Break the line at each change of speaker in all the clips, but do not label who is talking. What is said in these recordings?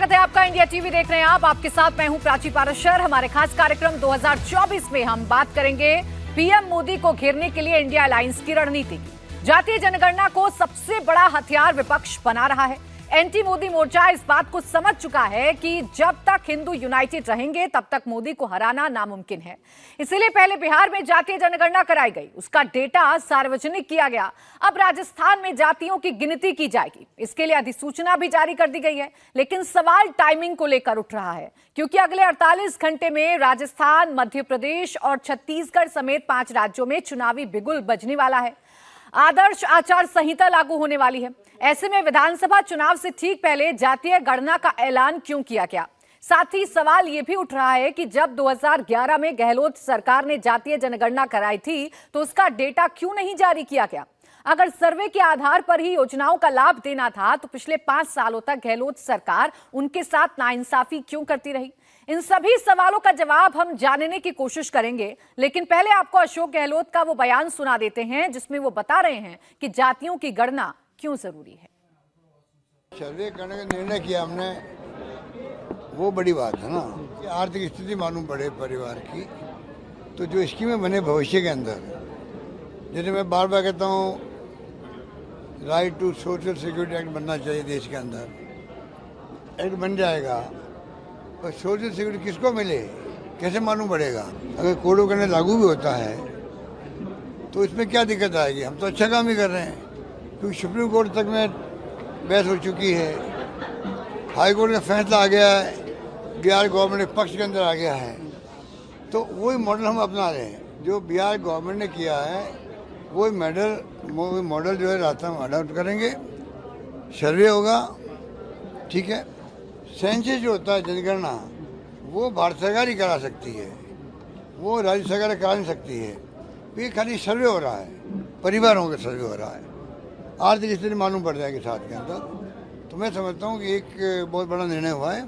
स्वागत है आपका। इंडिया टीवी देख रहे हैं आप। आपके साथ मैं हूं प्राची पाराशर। हमारे खास कार्यक्रम 2024 में हम बात करेंगे पीएम मोदी को घेरने के लिए इंडिया अलायंस की रणनीति। जातीय जनगणना को सबसे बड़ा हथियार विपक्ष बना रहा है। एंटी मोदी मोर्चा इस बात को समझ चुका है कि जब तक हिंदू यूनाइटेड रहेंगे तब तक मोदी को हराना नामुमकिन है। इसीलिए पहले बिहार में जातीय जनगणना कराई गई, उसका डेटा सार्वजनिक किया गया। अब राजस्थान में जातियों की गिनती की जाएगी। इसके लिए अधिसूचना भी जारी कर दी गई है, लेकिन सवाल टाइमिंग को लेकर उठ रहा है, क्योंकि अगले 48 घंटे में राजस्थान, मध्य प्रदेश और छत्तीसगढ़ समेत 5 राज्यों में चुनावी बिगुल बजने वाला है। आदर्श आचार संहिता लागू होने वाली है। ऐसे में विधानसभा चुनाव से ठीक पहले जातीय गणना का ऐलान क्यों किया गया? साथ ही सवाल यह भी उठ रहा है कि जब 2011 में गहलोत सरकार ने जातीय जनगणना कराई थी तो उसका डेटा क्यों नहीं जारी किया गया? अगर सर्वे के आधार पर ही योजनाओं का लाभ देना था तो पिछले 5 सालों तक गहलोत सरकार उनके साथ नाइंसाफी क्यों करती रही? इन सभी सवालों का जवाब हम जानने की कोशिश करेंगे, लेकिन पहले आपको अशोक गहलोत का वो बयान सुना देते हैं जिसमें वो बता रहे हैं कि जातियों की गणना क्यों जरूरी है।
सर्वे करने का निर्णय किया हमने, वो बड़ी बात है ना। कि आर्थिक स्थिति मालूम पड़े परिवार की, तो जो स्कीमें बने भविष्य के अंदर, जैसे मैं बार बार कहता हूँ, right to social security act बनना चाहिए देश के अंदर। एक्ट बन जाएगा और सोशल सिक्योरिटी किसको मिले, कैसे मालूम पड़ेगा? अगर कोड ऑफ कंडक्ट लागू भी होता है तो इसमें क्या दिक्कत आएगी? हम तो अच्छा काम ही कर रहे हैं, क्योंकि सुप्रीम कोर्ट तक में बहस हो चुकी है, हाई कोर्ट का फैसला आ गया है, बिहार गवर्नमेंट के पक्ष के अंदर आ गया है। तो वही मॉडल हम अपना रहे हैं, जो बिहार गवर्नमेंट ने किया है वही मॉडल जो है रास्ता हम अडॉप्ट करेंगे। सर्वे होगा, ठीक है। सेंसस जो होता है जनगणना, वो भारत सरकार ही करा सकती है, वो राज्य सरकार करा नहीं सकती है। ये खाली सर्वे हो रहा है, परिवारों का सर्वे हो रहा है, आर्थिक स्थिति मालूम पड़ जाएगी साथ के अंदर। तो मैं समझता हूँ कि एक बहुत बड़ा निर्णय हुआ है।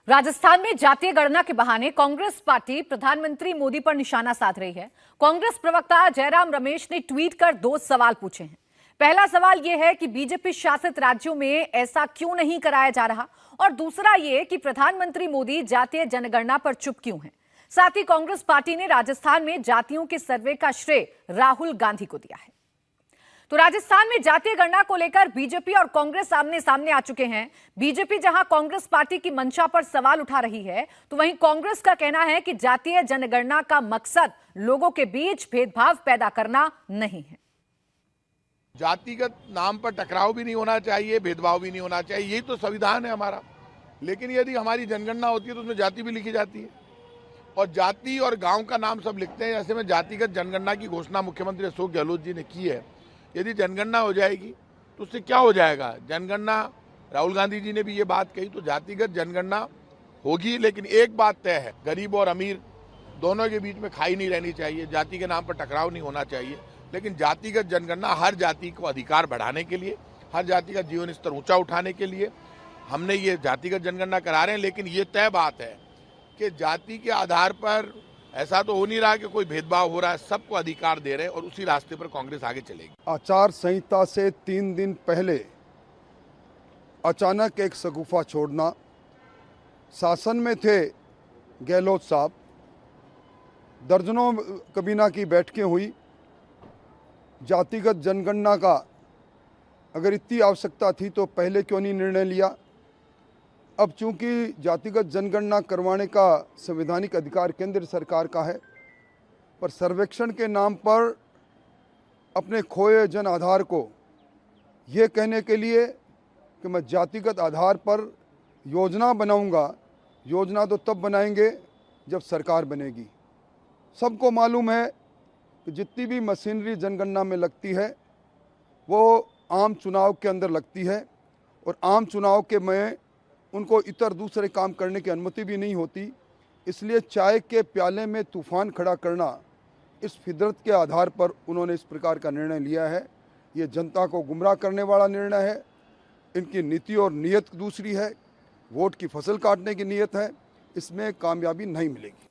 राजस्थान में जातीय गणना के बहाने कांग्रेस पार्टी प्रधानमंत्री मोदी पर निशाना साध रही है। कांग्रेस प्रवक्ता जयराम रमेश ने ट्वीट कर 2 सवाल पूछे हैं। पहला सवाल यह है कि बीजेपी शासित राज्यों में ऐसा क्यों नहीं कराया जा रहा, और दूसरा यह कि प्रधानमंत्री मोदी जातीय जनगणना पर चुप क्यों हैं। साथ ही कांग्रेस पार्टी ने राजस्थान में जातियों के सर्वे का श्रेय राहुल गांधी को दिया है। तो राजस्थान में जातीय गणना को लेकर बीजेपी और कांग्रेस आमने सामने आ चुके हैं। बीजेपी जहां कांग्रेस पार्टी की मंशा पर सवाल उठा रही है, तो वहीं कांग्रेस का कहना है कि जातीय जनगणना का मकसद लोगों के बीच भेदभाव पैदा करना नहीं है।
जातिगत नाम पर टकराव भी नहीं होना चाहिए, भेदभाव भी नहीं होना चाहिए, यही तो संविधान है हमारा। लेकिन यदि हमारी जनगणना होती है तो उसमें जाति भी लिखी जाती है, और जाति और गांव का नाम सब लिखते हैं। ऐसे में जातिगत जनगणना की घोषणा मुख्यमंत्री अशोक गहलोत जी ने की है। यदि जनगणना हो जाएगी तो उससे क्या हो जाएगा? जनगणना, राहुल गांधी जी ने भी ये बात कही, तो जातिगत जनगणना होगी। लेकिन एक बात तय है, गरीब और अमीर दोनों के बीच में खाई नहीं रहनी चाहिए, जाति के नाम पर टकराव नहीं होना चाहिए। लेकिन जातिगत जनगणना हर जाति को अधिकार बढ़ाने के लिए, हर जाति का जीवन स्तर ऊंचा उठाने के लिए हमने ये जातिगत जनगणना करा रहे हैं। लेकिन ये तय बात है कि जाति के आधार पर ऐसा तो हो नहीं रहा कि कोई भेदभाव हो रहा है, सबको अधिकार दे रहे हैं, और उसी रास्ते पर कांग्रेस आगे चलेगी।
आचार संहिता से 3 दिन पहले अचानक एक शगुफा छोड़ना, शासन में थे गहलोत साहब, दर्जनों कबीना की बैठकें हुई, जातिगत जनगणना का अगर इतनी आवश्यकता थी तो पहले क्यों नहीं निर्णय लिया? अब चूंकि जातिगत जनगणना करवाने का संवैधानिक अधिकार केंद्र सरकार का है, पर सर्वेक्षण के नाम पर अपने खोए जन आधार को ये कहने के लिए कि मैं जातिगत आधार पर योजना बनाऊंगा, योजना तो तब बनाएंगे जब सरकार बनेगी। सबको मालूम है कि जितनी भी मशीनरी जनगणना में लगती है वो आम चुनाव के अंदर लगती है, और आम चुनाव के में उनको इतर दूसरे काम करने की अनुमति भी नहीं होती। इसलिए चाय के प्याले में तूफान खड़ा करना, इस फितरत के आधार पर उन्होंने इस प्रकार का निर्णय लिया है। ये जनता को गुमराह करने वाला निर्णय है। इनकी नीति और नीयत दूसरी है, वोट की फसल काटने की नीयत है, इसमें कामयाबी नहीं मिलेगी।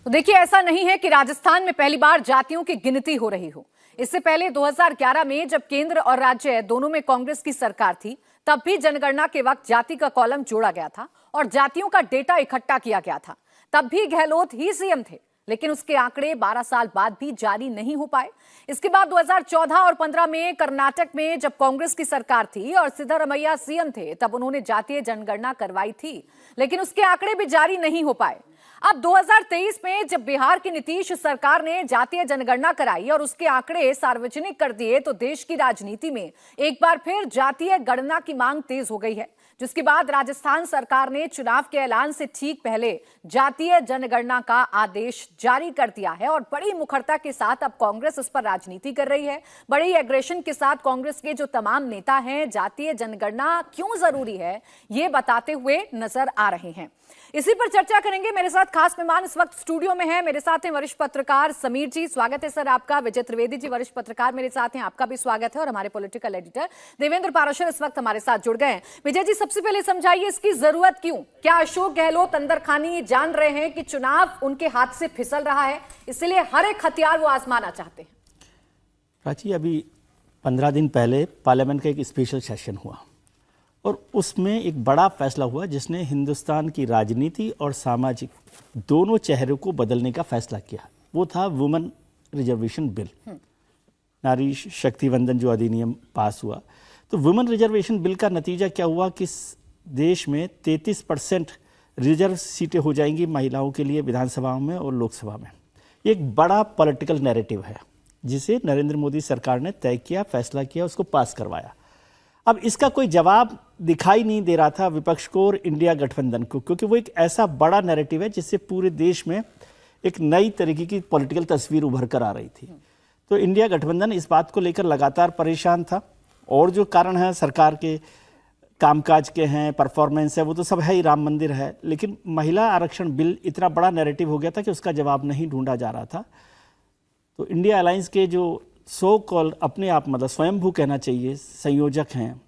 तो देखिए, ऐसा नहीं है कि राजस्थान में पहली बार जातियों की गिनती हो रही हो। इससे पहले 2011 में जब केंद्र और राज्य दोनों में कांग्रेस की सरकार थी, तब भी जनगणना के वक्त जाति का कॉलम जोड़ा गया था और जातियों का डेटा इकट्ठा किया गया था। तब भी गहलोत ही सीएम थे, लेकिन उसके आंकड़े 12 साल बाद भी जारी नहीं हो पाए। इसके बाद 2014 और 15 में कर्नाटक में जब कांग्रेस की सरकार थी और सिद्धरमैया सीएम थे, तब उन्होंने जातीय जनगणना करवाई थी, लेकिन उसके आंकड़े भी जारी नहीं हो पाए। अब 2023 में जब बिहार की नीतीश सरकार ने जातीय जनगणना कराई और उसके आंकड़े सार्वजनिक कर दिए, तो देश की राजनीति में एक बार फिर जातीय गणना की मांग तेज हो गई है, जिसके बाद राजस्थान सरकार ने चुनाव के ऐलान से ठीक पहले जातीय जनगणना का आदेश जारी कर दिया है और बड़ी मुखरता के साथ अब कांग्रेस इस पर राजनीति कर रही है। बड़ी एग्रेशन के साथ कांग्रेस के जो तमाम नेता हैं जातीय जनगणना क्यों जरूरी है ये बताते हुए नजर आ रहे हैं। इसी पर चर्चा करेंगे। मेरे साथ खास मेहमान इस वक्त स्टूडियो में हैं। मेरे साथ हैं वरिष्ठ पत्रकार समीर जी, स्वागत है सर आपका। विजय त्रिवेदी जी वरिष्ठ पत्रकार मेरे साथ हैं, आपका भी स्वागत है। और हमारे पॉलिटिकल एडिटर देवेंद्र पाराशर इस वक्त हमारे साथ जुड़ गए हैं। विजय जी, सबसे पहले समझाइए इसकी जरूरत क्यों? क्या अशोक गहलोत अंदर खानी जान रहे हैं कि चुनाव उनके हाथ से फिसल रहा है, इसलिए हर एक हथियार वो आजमाना चाहते हैं?
प्राची, अभी 15 दिन पहले पार्लियामेंट का एक स्पेशल सेशन हुआ और उसमें एक बड़ा फैसला हुआ जिसने हिंदुस्तान की राजनीति और सामाजिक दोनों चेहरों को बदलने का फैसला किया। वो था वुमेन रिजर्वेशन बिल, नारी शक्ति वंदन जो अधिनियम पास हुआ। तो वुमेन रिजर्वेशन बिल का नतीजा क्या हुआ कि देश में 33% रिजर्व सीटें हो जाएंगी महिलाओं के लिए विधानसभाओं में और लोकसभा में। ये एक बड़ा पॉलिटिकल नैरेटिव है जिसे नरेंद्र मोदी सरकार ने तय किया, फैसला किया, उसको पास करवाया। अब इसका कोई जवाब दिखाई नहीं दे रहा था विपक्ष को और इंडिया गठबंधन को, क्योंकि वो एक ऐसा बड़ा नैरेटिव है जिससे पूरे देश में एक नई तरीके की पॉलिटिकल तस्वीर उभर कर आ रही थी। तो इंडिया गठबंधन इस बात को लेकर लगातार परेशान था और जो कारण है सरकार के कामकाज के हैं, परफॉर्मेंस है, वो तो सब है ही, राम मंदिर है, लेकिन महिला आरक्षण बिल इतना बड़ा नैरेटिव हो गया था कि उसका जवाब नहीं ढूंढा जा रहा था। तो इंडिया अलायंस के जो सो कॉल्ड अपने आप मतलब स्वयंभू कहना चाहिए संयोजक हैं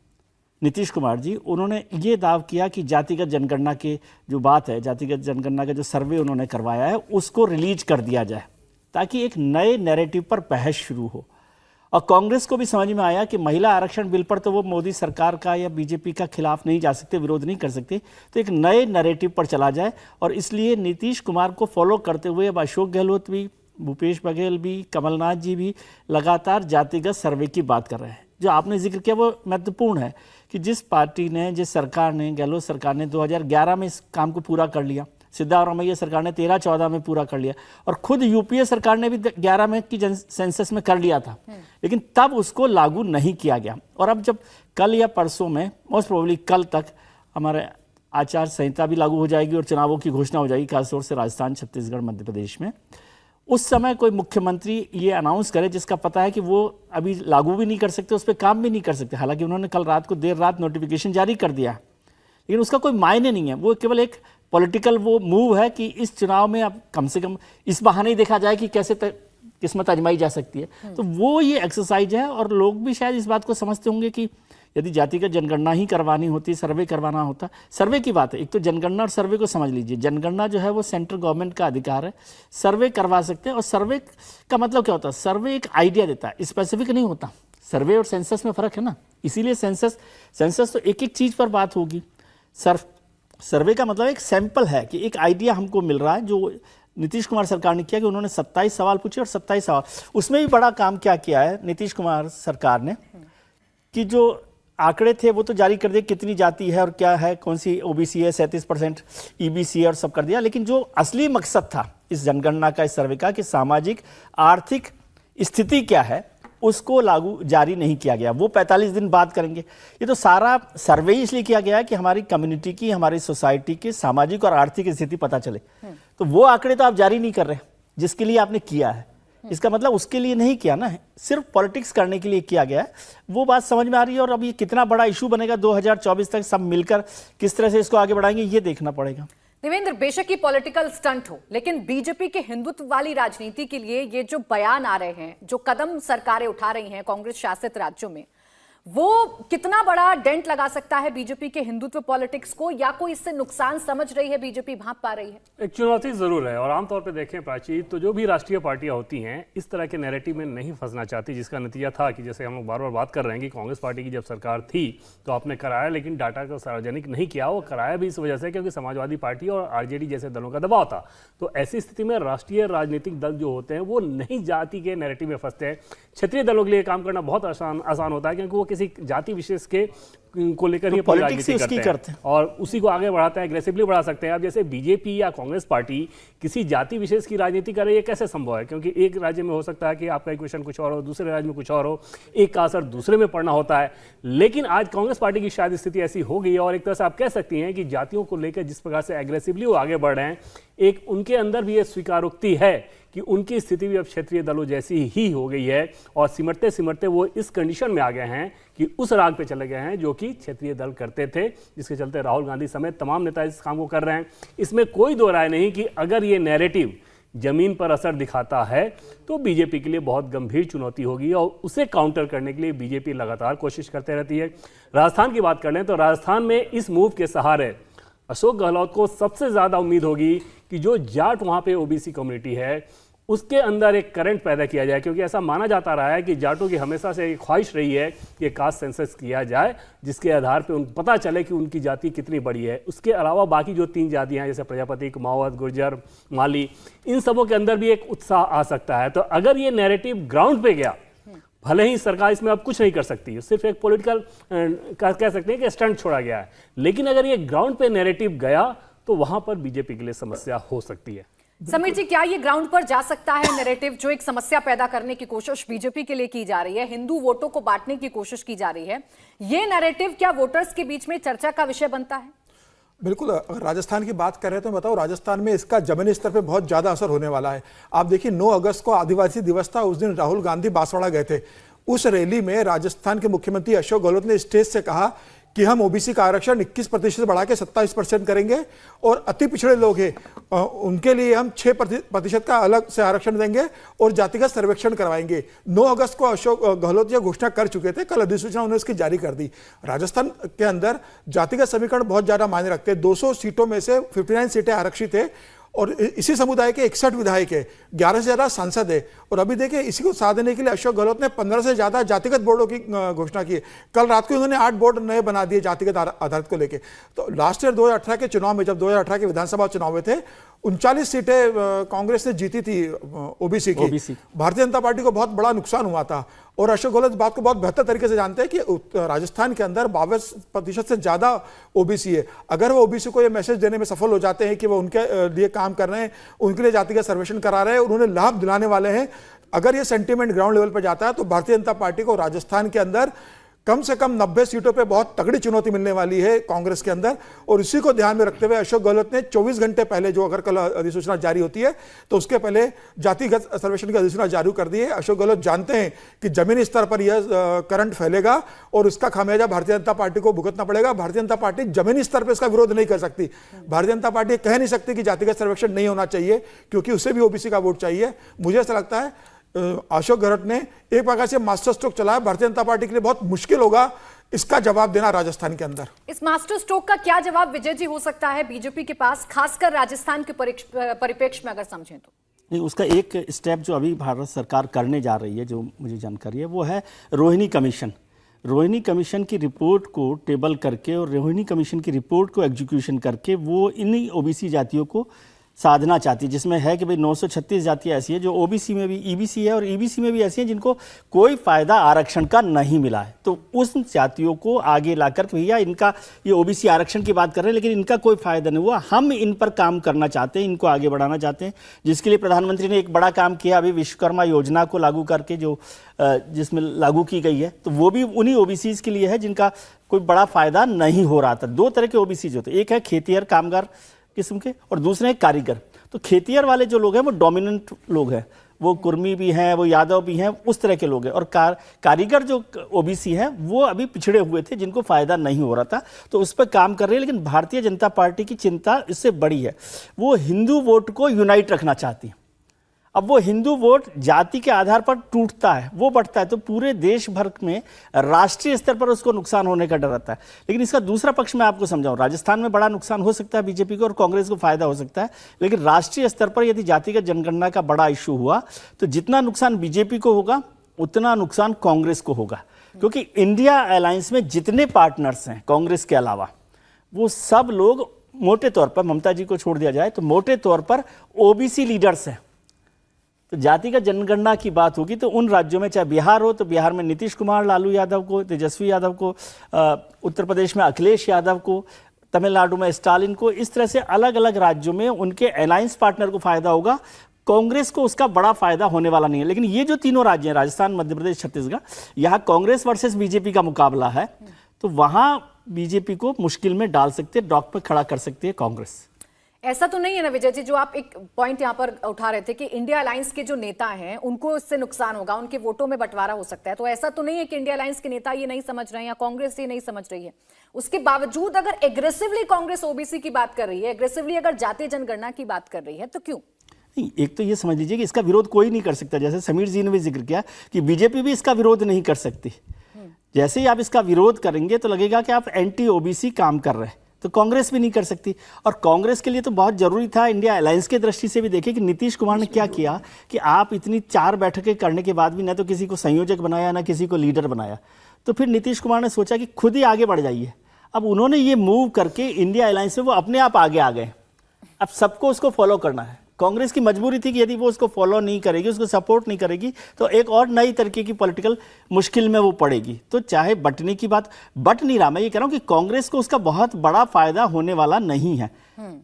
नीतीश कुमार जी, उन्होंने ये दाव किया कि जातिगत जनगणना के जो बात है, जातिगत जनगणना का जो सर्वे उन्होंने करवाया है उसको रिलीज कर दिया जाए ताकि एक नए नैरेटिव पर बहस शुरू हो। और कांग्रेस को भी समझ में आया कि महिला आरक्षण बिल पर तो वो मोदी सरकार का या बीजेपी का खिलाफ नहीं जा सकते, विरोध नहीं कर सकते, तो एक नए नैरेटिव पर चला जाए। और इसलिए नीतीश कुमार को फॉलो करते हुए अब अशोक गहलोत भी, भूपेश बघेल भी, कमलनाथ जी भी लगातार जातिगत सर्वे की बात कर रहे हैं। जो आपने जिक्र किया वो महत्वपूर्ण है कि जिस पार्टी ने, जिस सरकार ने, गहलोत सरकार ने 2011 में इस काम को पूरा कर लिया, सिद्धरमैया सरकार ने 13-14 में पूरा कर लिया और खुद यूपीए सरकार ने भी 11 में की सेंसस में कर लिया था, लेकिन तब उसको लागू नहीं किया गया। और अब जब कल या परसों में, मोस्ट प्रोबेबली कल तक, हमारे आचार संहिता भी लागू हो जाएगी और चुनावों की घोषणा हो जाएगी, खासतौर से राजस्थान, छत्तीसगढ़, मध्य प्रदेश में, उस समय कोई मुख्यमंत्री ये अनाउंस करे जिसका पता है कि वो अभी लागू भी नहीं कर सकते, उस पर काम भी नहीं कर सकते। हालांकि उन्होंने कल रात को देर रात नोटिफिकेशन जारी कर दिया, लेकिन उसका कोई मायने नहीं है। वो केवल एक पॉलिटिकल वो मूव है कि इस चुनाव में अब कम से कम इस बहाने ही देखा जाए कि कैसे किस्मत आजमाई जा सकती है। तो वो ये एक्सरसाइज है और लोग भी शायद इस बात को समझते होंगे कि यदि जातिगत जनगणना ही करवानी होती, सर्वे करवाना होता, सर्वे की बात है, एक तो जनगणना और सर्वे को समझ लीजिए। जनगणना जो है वो सेंट्रल गवर्नमेंट का अधिकार है, सर्वे करवा सकते हैं। और सर्वे का मतलब क्या होता है? सर्वे एक आइडिया देता है, स्पेसिफिक नहीं होता। सर्वे और सेंसस में फर्क है ना, इसीलिए सेंसस तो एक एक चीज पर बात होगी। सर्वे का मतलब एक सैंपल है कि एक आइडिया हमको मिल रहा है। जो नीतीश कुमार सरकार ने किया कि उन्होंने 27 सवाल पूछे और 27 सवाल, उसमें भी बड़ा काम क्या किया है नीतीश कुमार सरकार ने कि जो आंकड़े थे वो तो जारी कर दिए, कितनी जाति है और क्या है, कौन सी ओबीसी है, 37% ईबीसी है और सब कर दिया। लेकिन जो असली मकसद था इस जनगणना का, इस सर्वे का, कि सामाजिक आर्थिक स्थिति क्या है, उसको लागू जारी नहीं किया गया। वो 45 दिन बाद करेंगे। ये तो सारा सर्वे इसलिए किया गया है कि हमारी कम्युनिटी की, हमारी सोसाइटी की सामाजिक और आर्थिक स्थिति पता चले। तो वो आंकड़े तो आप जारी नहीं कर रहे जिसके लिए आपने किया है। इसका मतलब उसके लिए नहीं किया ना, सिर्फ पॉलिटिक्स करने के लिए किया गया है। वो बात समझ में आ रही है। और अब ये कितना बड़ा इशू बनेगा 2024 तक, सब मिलकर किस तरह से इसको आगे बढ़ाएंगे, ये देखना पड़ेगा।
देवेंद्र, बेशक ही पॉलिटिकल स्टंट हो, लेकिन बीजेपी के हिंदुत्व वाली राजनीति के लिए ये जो बयान आ रहे हैं, जो कदम सरकारें उठा रही हैं कांग्रेस शासित राज्यों में, वो कितना बड़ा डेंट लगा सकता है बीजेपी के हिंदुत्व पॉलिटिक्स को, या कोई इससे नुकसान समझ रही है बीजेपी, भांप पा रही है?
एक चुनौती जरूर है, और आमतौर पे देखें प्राची, तो जो भी राष्ट्रीय पार्टियां होती हैं इस तरह के नैरेटिव में नहीं फंसना चाहती, जिसका नतीजा था कि जैसे हम लोग बार बार बात कर रहे हैं कि कांग्रेस पार्टी की जब सरकार थी तो आपने कराया, लेकिन डाटा को सार्वजनिक नहीं किया। वो कराया भी इस वजह से क्योंकि समाजवादी पार्टी और आरजेडी जैसे दलों का दबाव था। तो ऐसी स्थिति में राष्ट्रीय राजनीतिक दल जो होते हैं वो नहीं जाति के नैरेटिव में फंसते हैं। क्षेत्रीय दलों के लिए काम करना बहुत आसान होता है, क्योंकि वो किसी जाति विशेष के को लेकर ही अपनी राजनीति करते हैं और उसी को आगे बढ़ाते हैं, एग्रेसिवली बढ़ा सकते हैं। अब जैसे बीजेपी या कांग्रेस पार्टी किसी जाति विशेष की राजनीति कर रही है, कैसे संभव है? क्योंकि एक राज्य में हो सकता है कि आपका इक्वेशन कुछ और हो, दूसरे राज्य में कुछ और हो, एक का असर दूसरे में पड़ना होता है। लेकिन आज कांग्रेस पार्टी की शायद स्थिति ऐसी हो गई है, और एक तरह से आप कह सकती हैं कि जातियों को लेकर जिस प्रकार से एग्रेसिवली वो आगे बढ़ रहे हैं, एक उनके अंदर भी ये स्वीकारोक्ति है कि उनकी स्थिति भी अब क्षेत्रीय दलों जैसी ही हो गई है, और सिमटते सिमटते वो इस कंडीशन में आ गए हैं कि उस राग पे चले गए हैं जो कि क्षेत्रीय दल करते थे, जिसके चलते राहुल गांधी समेत तमाम नेता इस काम को कर रहे हैं। इसमें कोई दो राय नहीं कि अगर ये नैरेटिव जमीन पर असर दिखाता है तो बीजेपी के लिए बहुत गंभीर चुनौती होगी, और उसे काउंटर करने के लिए बीजेपी लगातार कोशिश करते रहती है। राजस्थान की बात कर लें तो राजस्थान में इस मूव के सहारे अशोक गहलोत को सबसे ज्यादा उम्मीद होगी कि जो जाट वहां पे ओबीसी कम्युनिटी है उसके अंदर एक करंट पैदा किया जाए, क्योंकि ऐसा माना जाता रहा है कि जाटों की हमेशा से एक ख्वाहिश रही है कि कास्ट सेंसस किया जाए, जिसके आधार पे उनको पता चले कि उनकी जाति कितनी बड़ी है। उसके अलावा बाकी जो 3 जातियां हैं जैसे प्रजापति, कुमावत, गुर्जर, माली, इन सबों के अंदर भी एक उत्साह आ सकता है। तो अगर ये नैरेटिव ग्राउंड पे गया, भले ही सरकार इसमें अब कुछ नहीं कर सकती, सिर्फ एक पॉलिटिकल कह सकते हैं कि स्टंट छोड़ा गया है, लेकिन अगर ये ग्राउंड पे नैरेटिव गया तो वहां पर बीजेपी के लिए समस्या हो सकती है।
समीर जी, क्या ये ग्राउंड पर जा सकता है नैरेटिव जो एक समस्या पैदा करने की कोशिश बीजेपी के लिए की जा रही है, हिंदू वोटों को बांटने की कोशिश की जा रही है, ये नैरेटिव क्या वोटर्स के बीच में चर्चा का विषय बनता है?
बिल्कुल। अगर राजस्थान की बात करें तो बताओ, राजस्थान में इसका जमीनी स्तर पे बहुत ज्यादा असर होने वाला है। आप देखिए 9 अगस्त को आदिवासी दिवस था, उस दिन राहुल गांधी बांसवाड़ा गए थे। उस रैली में राजस्थान के मुख्यमंत्री अशोक गहलोत ने स्टेज से कहा कि हम ओबीसी का आरक्षण 21% बढ़ा के 27% करेंगे, और अति पिछड़े लोग हैं उनके लिए हम 6% का अलग से आरक्षण देंगे और जातिगत सर्वेक्षण करवाएंगे। 9 अगस्त को अशोक गहलोत यह घोषणा कर चुके थे, कल अधिसूचना उन्होंने इसकी जारी कर दी। राजस्थान के अंदर जातिगत समीकरण बहुत ज्यादा मायने रखते हैं। 200 सीटों में से 59 सीटें आरक्षित है, और इसी समुदाय के 61 विधायक है, 11 से ज्यादा सांसद है। और अभी देखिए, इसी को साथ देने के लिए अशोक गहलोत ने 15 से ज्यादा जातिगत बोर्डों की घोषणा की है। कल रात को उन्होंने 8 बोर्ड नए बना दिए जातिगत आधारित को लेकर। तो लास्ट ईयर 2018 के चुनाव में, जब 2018 के विधानसभा चुनाव में थे, 39 सीटें कांग्रेस ने जीती थी ओबीसी की। भारतीय जनता पार्टी को बहुत बड़ा नुकसान हुआ था, और अशोक गहलोत बात को बहुत बेहतर तरीके से जानते हैं कि राजस्थान के अंदर 22% से ज्यादा ओबीसी है। अगर वो ओबीसी को ये मैसेज देने में सफल हो जाते हैं कि वो उनके लिए काम कर रहे हैं, उनके लिए जातिगत सर्वेक्षण करा रहे हैं, उन्होंने लाभ दिलाने वाले हैं, अगर ये सेंटीमेंट ग्राउंड लेवल पर जाता है तो भारतीय जनता पार्टी को राजस्थान के अंदर कम से कम 90 सीटों पे बहुत तगड़ी चुनौती मिलने वाली है कांग्रेस के अंदर। और इसी को ध्यान में रखते हुए अशोक गहलोत ने 24 घंटे पहले, जो अगर कल अधिसूचना जारी होती है तो उसके पहले जातिगत सर्वेक्षण की अधिसूचना जारी कर दी है। अशोक गहलोत जानते हैं कि जमीनी स्तर पर यह करंट फैलेगा और इसका खामियाजा भारतीय जनता पार्टी को भुगतना पड़ेगा। भारतीय जनता पार्टी जमीनी स्तर पर इसका विरोध नहीं कर सकती। भारतीय जनता पार्टी कह नहीं सकती कि जातिगत सर्वेक्षण नहीं होना चाहिए, क्योंकि उसे भी ओबीसी का वोट चाहिए। मुझे ऐसा लगता है अशोक गहलोत ने एक प्रकार से मास्टर स्ट्रोक चलाया। भारतीय जनता पार्टी के लिए बहुत मुश्किल होगा इसका जवाब देना राजस्थान के अंदर।
इस मास्टर स्ट्रोक का क्या जवाब विजय जी हो सकता है बीजेपी के पास, खासकर राजस्थान के परिप्रेक्ष्य में अगर समझें तो?
नहीं, उसका एक स्टेप जो अभी भारत सरकार करने जा रही है, जो मुझे जानकारी है, वो है रोहिणी कमीशन। रोहिणी कमीशन की रिपोर्ट को टेबल करके और रोहिणी कमीशन की रिपोर्ट को एग्जीक्यूशन करके वो इन्हीं ओबीसी जातियों को साधना चाहती है, जिसमें है कि भाई 936 जातियाँ ऐसी है जो ओबीसी में भी ईबीसी है और ईबीसी में भी ऐसी हैं जिनको कोई फायदा आरक्षण का नहीं मिला है। तो उस जातियों को आगे लाकर भैया इनका, ये ओबीसी आरक्षण की बात कर रहे हैं लेकिन इनका कोई फायदा नहीं हुआ, हम इन पर काम करना चाहते हैं, इनको आगे बढ़ाना चाहते हैं, जिसके लिए प्रधानमंत्री ने एक बड़ा काम किया अभी विश्वकर्मा योजना को लागू करके, जो जिसमें लागू की गई है, तो वो भी उन्हीं ओबीसी के लिए है जिनका कोई बड़ा फायदा नहीं हो रहा था। 2 तरह के ओबीसी होते हैं, एक है खेतिहर कामगार किस्म के और दूसरे हैं कारीगर। तो खेतिहर वाले जो लोग हैं वो डोमिनेंट लोग हैं, वो कुर्मी भी हैं, वो यादव भी हैं, उस तरह के लोग हैं। और कारीगर जो ओबीसी हैं वो अभी पिछड़े हुए थे, जिनको फायदा नहीं हो रहा था, तो उस पर काम कर रहे हैं। लेकिन भारतीय जनता पार्टी की चिंता इससे बड़ी है, वो हिंदू वोट को यूनाइट रखना चाहती है। अब वो हिंदू वोट जाति के आधार पर टूटता है, वो बढ़ता है, तो पूरे देश भर में राष्ट्रीय स्तर पर उसको नुकसान होने का डर रहता है। लेकिन इसका दूसरा पक्ष मैं आपको समझाऊं, राजस्थान में बड़ा नुकसान हो सकता है बीजेपी को और कांग्रेस को फायदा हो सकता है, लेकिन राष्ट्रीय स्तर पर यदि जातिगत जनगणना का बड़ा इशू हुआ तो जितना नुकसान बीजेपी को होगा उतना नुकसान कांग्रेस को होगा, क्योंकि इंडिया अलायंस में जितने पार्टनर्स हैं कांग्रेस के अलावा वो सब लोग मोटे तौर पर, ममता जी को छोड़ दिया जाए तो मोटे तौर पर ओबीसी लीडर्स हैं। तो जातिगत जनगणना की बात होगी तो उन राज्यों में, चाहे बिहार हो तो बिहार में नीतीश कुमार, लालू यादव को, तेजस्वी यादव को, उत्तर प्रदेश में अखिलेश यादव को, तमिलनाडु में स्टालिन को, इस तरह से अलग अलग राज्यों में उनके अलायंस पार्टनर को फायदा होगा, कांग्रेस को उसका बड़ा फायदा होने वाला नहीं है। लेकिन ये जो तीनों राज्य हैं, राजस्थान, मध्य प्रदेश, छत्तीसगढ़, यहाँ कांग्रेस वर्सेस बीजेपी का मुकाबला है, तो वहां बीजेपी को मुश्किल में डाल सकते हैं, डॉक पर खड़ा कर सकती है कांग्रेस।
ऐसा तो नहीं है ना विजय जी, जो आप एक पॉइंट यहाँ पर उठा रहे थे कि इंडिया अलायंस के जो नेता हैं उनको इससे नुकसान होगा, उनके वोटों में बंटवारा हो सकता है, तो ऐसा तो नहीं है कि इंडिया अलायंस के नेता ये नहीं समझ रहे हैं या कांग्रेस ये नहीं समझ रही है? उसके बावजूद अगर एग्रेसिवली कांग्रेस ओबीसी की बात कर रही है, एग्रेसिवली अगर जातीय जनगणना की बात कर रही है, तो क्यों
नहीं? एक तो ये समझ लीजिए कि इसका विरोध कोई नहीं कर सकता, जैसे समीर जी ने भी जिक्र किया कि बीजेपी भी इसका विरोध नहीं कर सकती। जैसे ही आप इसका विरोध करेंगे तो लगेगा कि आप एंटी ओबीसी काम कर रहे हैं, तो कांग्रेस भी नहीं कर सकती। और कांग्रेस के लिए तो बहुत जरूरी था, इंडिया अलायंस की दृष्टि से भी देखिए कि नीतीश कुमार ने क्या किया कि आप इतनी 4 बैठकें करने के बाद भी ना तो किसी को संयोजक बनाया ना किसी को लीडर बनाया, तो फिर नीतीश कुमार ने सोचा कि खुद ही आगे बढ़ जाइए। अब उन्होंने ये मूव करके इंडिया अलायंस में वो अपने आप आगे आ गए, अब सबको उसको फॉलो करना है। कांग्रेस की मजबूरी थी कि यदि वो उसको फॉलो नहीं करेगी, उसको सपोर्ट नहीं करेगी, तो एक और नई तरीके की पॉलिटिकल मुश्किल में वो पड़ेगी। तो चाहे बंटने की बात, बट नहीं रहा, मैं ये कह रहा हूं कि कांग्रेस को उसका बहुत बड़ा फायदा होने वाला नहीं है।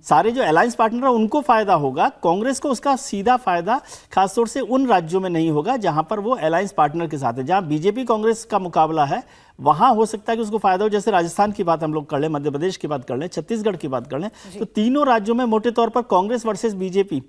सारे जो अलायंस पार्टनर है उनको फायदा होगा, कांग्रेस को उसका सीधा फायदा खासतौर से उन राज्यों में नहीं होगा जहां पर वो अलायंस पार्टनर के साथ है। जहां बीजेपी कांग्रेस का मुकाबला है वहां हो सकता है कि उसको फायदा हो, जैसे राजस्थान की बात हम लोग कर लें, मध्य प्रदेश की बात कर लें, छत्तीसगढ़ की बात कर लें, तो तीनों राज्यों में मोटे तौर पर कांग्रेस वर्सेस बीजेपी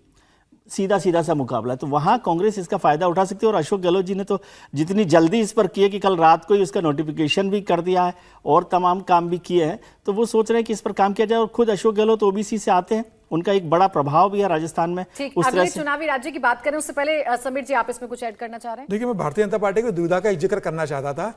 सीधा सीधा सा मुकाबला है, तो वहां कांग्रेस इसका फायदा उठा सकती है। और अशोक गहलोत जी ने तो जितनी जल्दी इस पर किए कि कल रात को ही उसका नोटिफिकेशन भी कर दिया है और तमाम काम भी किए हैं, तो वो सोच रहे हैं कि इस पर काम किया जाए। और खुद अशोक गहलोत ओबीसी से आते हैं, उनका एक बड़ा प्रभाव भी है राजस्थान में।
उस तरह से चुनावी राज्य की बात करें उससे पहले समीर जी आप इसमें कुछ ऐड करना चाह रहे हैं?
देखिए, मैं भारतीय जनता पार्टी की दुविधा का जिक्र करना चाहता था।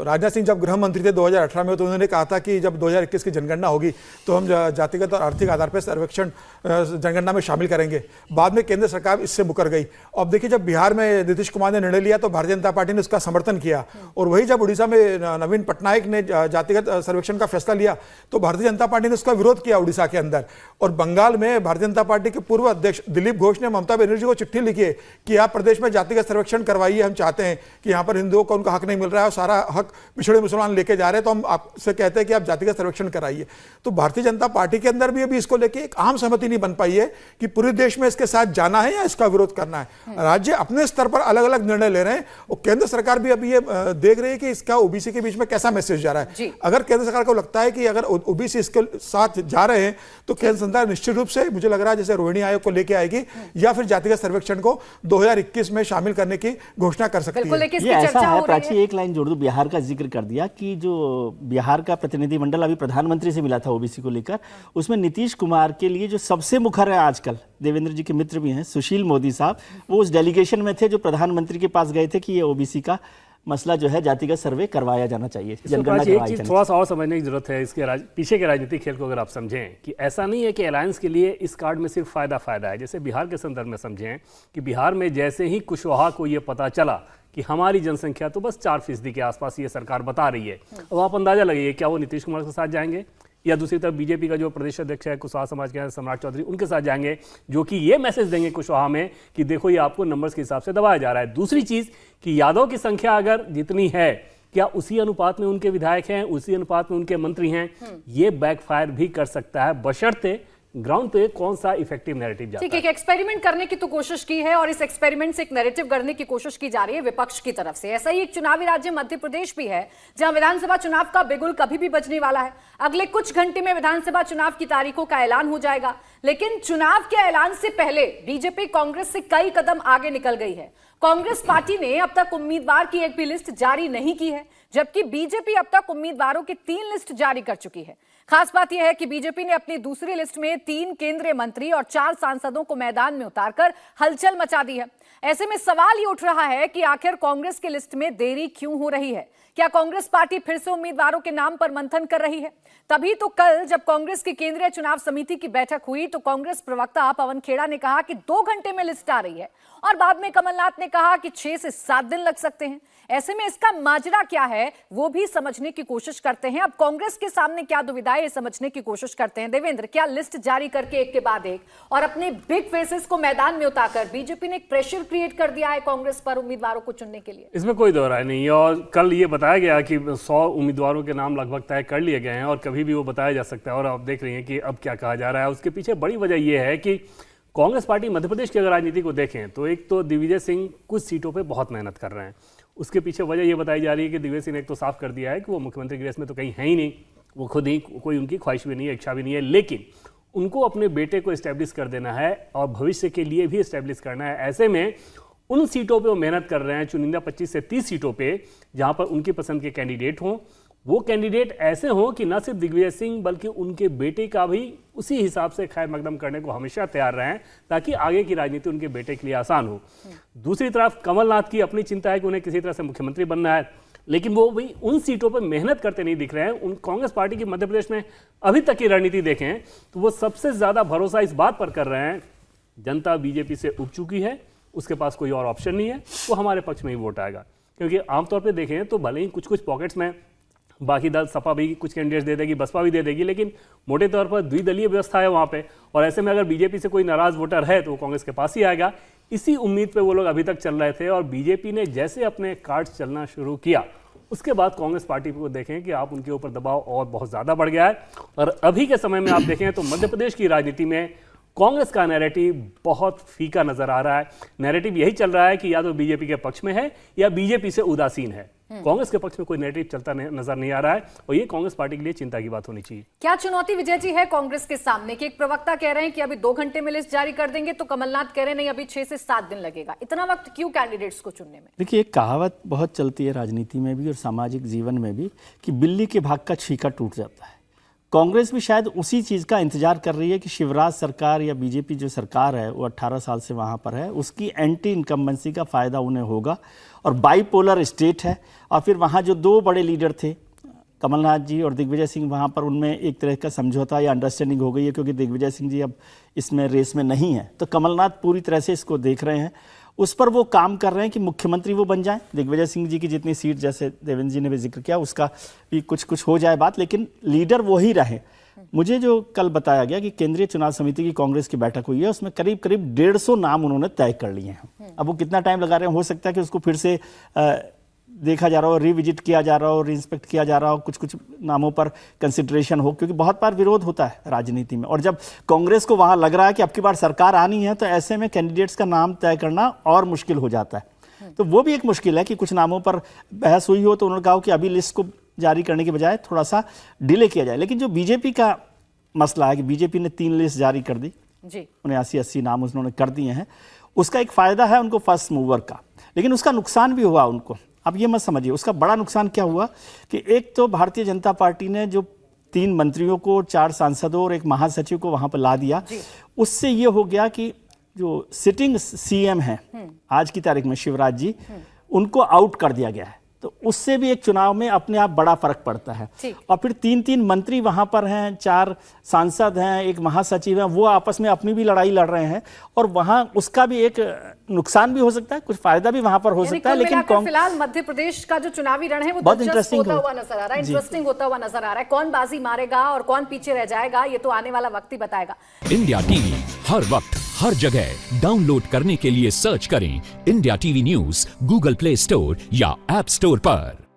राजनाथ सिंह जब गृह मंत्री थे 2018 में, तो उन्होंने कहा था कि जब 2021 की जनगणना होगी तो हम जातिगत और आर्थिक आधार पर सर्वेक्षण जनगणना में शामिल करेंगे। बाद में केंद्र सरकार इससे मुकर गई। अब देखिए, जब बिहार में नीतीश कुमार ने निर्णय लिया तो भारतीय जनता पार्टी ने उसका समर्थन किया, और वही जब उड़ीसा में नवीन पटनायक ने जातिगत सर्वेक्षण का फैसला लिया तो भारतीय जनता पार्टी ने उसका विरोध किया उड़ीसा के अंदर। और बंगाल में भारतीय जनता पार्टी के पूर्व अध्यक्ष दिलीप घोष ने ममता बनर्जी को चिट्ठी लिखी है कि आप प्रदेश में जातिगत सर्वेक्षण करवाइए, हम चाहते हैं कि यहाँ पर हिंदुओं को उनका हक नहीं मिल रहा है और सारा हक पिछड़े मुसलमान लेके जा रहे हैं, तो हम आपसे कहते हैं कि आप जातिगत सर्वेक्षण कराइए। तो भारतीय जनता पार्टी के अंदर भी अभी इसको लेके एक आम सहमति नहीं बन पाई है कि पूरे देश में इसके साथ जाना है या इसका विरोध करना है। राज्य अपने स्तर पर अलग अलग निर्णय ले रहे हैं और केंद्र सरकार भी अभी ये देख रही है कि इसका ओबीसी के बीच में कैसा मैसेज जा रहा है। अगर केंद्र सरकार को लगता है कि अगर ओबीसी इसके साथ जा रहे हैं तो केंद्र सरकार निश्चित रूप से, मुझे लग रहा है, जैसे रोहिणी आयोग को लेके आएगी या फिर जातिगत सर्वेक्षण को 2021 में शामिल करने की घोषणा कर सकती है।
ये ऐसा है, प्राची एक लाइन जोड़ दूं, बिहार का जिक्र कर दिया कि जो बिहार का प्रतिनिधिमंडल अभी प्रधानमंत्री से मिला था ओबीसी को लेकर, उसमें नीतीश कुमार के लिए जो सबसे मुखर है आजकल, देवेंद्र जी के मित्र भी हैं, सुशील मोदी साहब, वो उस डेलीगेशन में थे जो प्रधानमंत्री के पास गए थे कि ये ओबीसी का मसला जो है जातिगत सर्वे करवाया जाना चाहिए, जनगणना करवाई जानी चाहिए।
थोड़ा सा और समझने की जरूरत है इसके पीछे के राजनीतिक खेल को। अगर आप समझें कि ऐसा नहीं है कि अलायंस के लिए इस कार्ड में सिर्फ फायदा है, जैसे बिहार के संदर्भ में समझें कि बिहार में जैसे ही कुशवाहा को ये पता चला कि हमारी जनसंख्या तो बस 4% के आसपास ये सरकार बता रही है, अब आप अंदाजा लगाइए क्या वो नीतीश कुमार के साथ जाएंगे या दूसरी तरफ बीजेपी का जो प्रदेश अध्यक्ष है कुशवाहा समाज के सम्राट चौधरी, उनके साथ जाएंगे, जो कि ये मैसेज देंगे कुशवाहा में कि देखो ये आपको नंबर्स के हिसाब से दबाया जा रहा है। दूसरी चीज कि यादव की संख्या अगर जितनी है, क्या उसी अनुपात में उनके विधायक हैं, उसी अनुपात में उनके मंत्री हैं? ये बैकफायर भी कर सकता है, बशर्ते ग्राउंड पे कौन सा इफेक्टिव नैरेटिव जाता है।
ठीक है, एक एक्सपेरिमेंट करने की तो कोशिश की है और इस एक्सपेरिमेंट से एक नैरेटिव करने की कोशिश की जा रही है विपक्ष की तरफ से। ऐसा ही एक चुनावी राज्य मध्य प्रदेश भी है जहां विधानसभा चुनाव का बिगुल कभी भी बजने वाला है। अगले कुछ घंटे में विधानसभा चुनाव की तारीखों का ऐलान हो जाएगा, लेकिन चुनाव के ऐलान से पहले बीजेपी कांग्रेस से कई कदम आगे निकल गई है। कांग्रेस पार्टी ने अब तक उम्मीदवार की एक भी लिस्ट जारी नहीं की है, जबकि बीजेपी अब तक उम्मीदवारों की 3 लिस्ट जारी कर चुकी है। खास बात यह है कि बीजेपी ने अपनी दूसरी लिस्ट में 3 केंद्रीय मंत्री और 4 सांसदों को मैदान में उतारकर हलचल मचा दी है। ऐसे में सवाल ये उठ रहा है कि आखिर कांग्रेस की लिस्ट में देरी क्यों हो रही है? क्या कांग्रेस पार्टी फिर से उम्मीदवारों के नाम पर मंथन कर रही है? तभी तो कल जब कांग्रेस की केंद्रीय चुनाव समिति की बैठक हुई तो कांग्रेस प्रवक्ता पवन खेड़ा ने कहा कि 2 घंटे में लिस्ट आ रही है और बाद में कमलनाथ ने कहा कि 6 से 7 दिन लग सकते हैं। ऐसे में इसका माजरा क्या है वो भी समझने की कोशिश करते हैं। अब कांग्रेस के सामने क्या दुविधा है समझने की कोशिश करते हैं। देवेंद्र, क्या लिस्ट जारी करके एक के बाद एक और अपने बिग फेसेस को मैदान में उतारकर बीजेपी ने एक प्रेशर क्रिएट कर दिया है कांग्रेस पर उम्मीदवारों को चुनने के लिए?
इसमें कोई दो राय नहीं है। और कल ये बताया गया कि 100 उम्मीदवारों के नाम लगभग तय कर लिए गए हैं और कभी भी वो बताया जा सकता है। और आप देख रही हैं कि अब क्या कहा जा रहा है। उसके पीछे बड़ी वजह यह है कि कांग्रेस पार्टी मध्य प्रदेश की अगर राजनीति को देखें तो एक तो दिग्विजय सिंह कुछ सीटों पे बहुत मेहनत कर रहे हैं। उसके पीछे वजह यह बताई जा रही है कि दिग्विजय सिंह ने एक तो साफ कर दिया है कि वो मुख्यमंत्री की रेस में तो कहीं है ही नहीं, वो खुद ही कोई उनकी ख्वाहिश भी नहीं है, इच्छा भी नहीं है, लेकिन उनको अपने बेटे को एस्टेब्लिश कर देना है और भविष्य के लिए भी एस्टेब्लिश करना है। ऐसे में उन सीटों पे वो मेहनत कर रहे हैं, चुनिंदा 25 से 30 सीटों पे जहां पर उनकी पसंद के कैंडिडेट हों। वो कैंडिडेट ऐसे हों कि न सिर्फ दिग्विजय सिंह बल्कि उनके बेटे का भी उसी हिसाब से खैर मकदम करने को हमेशा तैयार रहें ताकि आगे की राजनीति उनके बेटे के लिए आसान हो। दूसरी तरफ कमलनाथ की अपनी चिंता है कि उन्हें किसी तरह से मुख्यमंत्री बनना है, लेकिन वो भी उन सीटों पर मेहनत करते नहीं दिख रहे हैं। उन कांग्रेस पार्टी की मध्य प्रदेश में अभी तक की रणनीति देखें तो वो सबसे ज्यादा भरोसा इस बात पर कर रहे हैं जनता बीजेपी से उब चुकी है, उसके पास कोई और ऑप्शन नहीं है, वो हमारे पक्ष में ही वोट आएगा। क्योंकि आमतौर पर देखें तो भले ही कुछ कुछ पॉकेट्स में बाकी दल सपा भी कुछ कैंडिडेट्स दे देगी, बसपा भी दे देगी, लेकिन मोटे तौर पर द्विदलीय व्यवस्था है वहाँ पे। और ऐसे में अगर बीजेपी से कोई नाराज वोटर है तो वो कांग्रेस के पास ही आएगा। इसी उम्मीद पे वो लोग अभी तक चल रहे थे और बीजेपी ने जैसे अपने कार्ड्स चलना शुरू किया उसके बाद कांग्रेस पार्टी को देखें कि आप उनके ऊपर दबाव और बहुत ज़्यादा बढ़ गया है। और अभी के समय में आप देखें तो मध्य प्रदेश की राजनीति में कांग्रेस का नैरेटिव बहुत फीका नजर आ रहा है। नैरेटिव यही चल रहा है कि या तो बीजेपी के पक्ष में है या बीजेपी से उदासीन है। कांग्रेस के पक्ष में कोई नैरेटिव चलता नजर नहीं आ रहा है और ये कांग्रेस पार्टी के लिए चिंता की बात होनी चाहिए।
क्या चुनौती विजय जी है कांग्रेस के सामने कि एक प्रवक्ता कह रहे हैं कि अभी 2 घंटे में लिस्ट जारी कर देंगे तो कमलनाथ कह रहे हैं नहीं अभी 6 से 7 दिन लगेगा। इतना वक्त क्यों कैंडिडेट्स को चुनने में?
देखिए, एक कहावत बहुत चलती है राजनीति में भी और सामाजिक जीवन में भी कि बिल्ली के भाग का छीका टूट जाता है। कांग्रेस भी शायद उसी चीज़ का इंतजार कर रही है कि शिवराज सरकार या बीजेपी जो सरकार है वो 18 साल से वहाँ पर है, उसकी एंटी इनकम्बेंसी का फ़ायदा उन्हें होगा। और बाईपोलर स्टेट है और फिर वहाँ जो 2 बड़े लीडर थे कमलनाथ जी और दिग्विजय सिंह, वहाँ पर उनमें एक तरह का समझौता या अंडरस्टैंडिंग हो गई है क्योंकि दिग्विजय सिंह जी अब इसमें रेस में नहीं है। तो कमलनाथ पूरी तरह से इसको देख रहे हैं, उस पर वो काम कर रहे हैं कि मुख्यमंत्री वो बन जाएं। दिग्विजय सिंह जी की जितनी सीट, जैसे देवेंद्र जी ने भी जिक्र किया, उसका भी कुछ हो जाए बात, लेकिन लीडर वो ही रहे। मुझे जो कल बताया गया कि केंद्रीय चुनाव समिति की कांग्रेस की बैठक हुई है, उसमें करीब 150 नाम उन्होंने तय कर लिए हैं। अब वो कितना टाइम लगा रहे हैं, हो सकता है कि उसको फिर से देखा जा रहा हो, रिविजिट किया जा रहा हो, रीइंस्पेक्ट किया जा रहा हो, कुछ नामों पर कंसिडरेशन हो, क्योंकि बहुत बार विरोध होता है राजनीति में। और जब कांग्रेस को वहां लग रहा है कि अब की बार सरकार आनी है तो ऐसे में कैंडिडेट्स का नाम तय करना और मुश्किल हो जाता है। तो वो भी एक मुश्किल है कि कुछ नामों पर बहस हुई हो तो उन्होंने कहा कि अभी लिस्ट को जारी करने के बजाय थोड़ा सा डिले किया जाए। लेकिन जो बीजेपी का मसला है कि बीजेपी ने 3 लिस्ट जारी कर दी जी, 79-80 नाम उन्होंने कर दिए हैं। उसका एक फायदा है उनको फर्स्ट मूवर का, लेकिन उसका नुकसान भी हुआ उनको। अब ये मत समझिए उसका बड़ा नुकसान क्या हुआ कि एक तो भारतीय जनता पार्टी ने जो 3 मंत्रियों को, 4 सांसदों और 1 महासचिव को वहां पर ला दिया, उससे ये हो गया कि जो सिटिंग सीएम हैं आज की तारीख में शिवराज जी, उनको आउट कर दिया गया है। तो उससे भी एक चुनाव में अपने आप बड़ा फर्क पड़ता है। और फिर 3 मंत्री वहां पर हैं, 4 सांसद हैं, 1 महासचिव हैं, वो आपस में अपनी भी लड़ाई लड़ रहे हैं और वहां उसका भी एक नुकसान भी हो सकता है, कुछ फायदा भी वहां पर हो सकता है। लेकिन
फिलहाल मध्य प्रदेश का जो चुनावी रण है वो बहुत इंटरेस्टिंग होता हुआ नजर आ रहा है, इंटरेस्टिंग होता हुआ नजर आ रहा है। कौन बाजी मारेगा और कौन पीछे रह जाएगा ये तो आने वाला वक्त ही बताएगा।
इंडिया टीवी हर वक्त हर जगह डाउनलोड करने के लिए सर्च करें India TV news Google play store या ऐप स्टोर पर।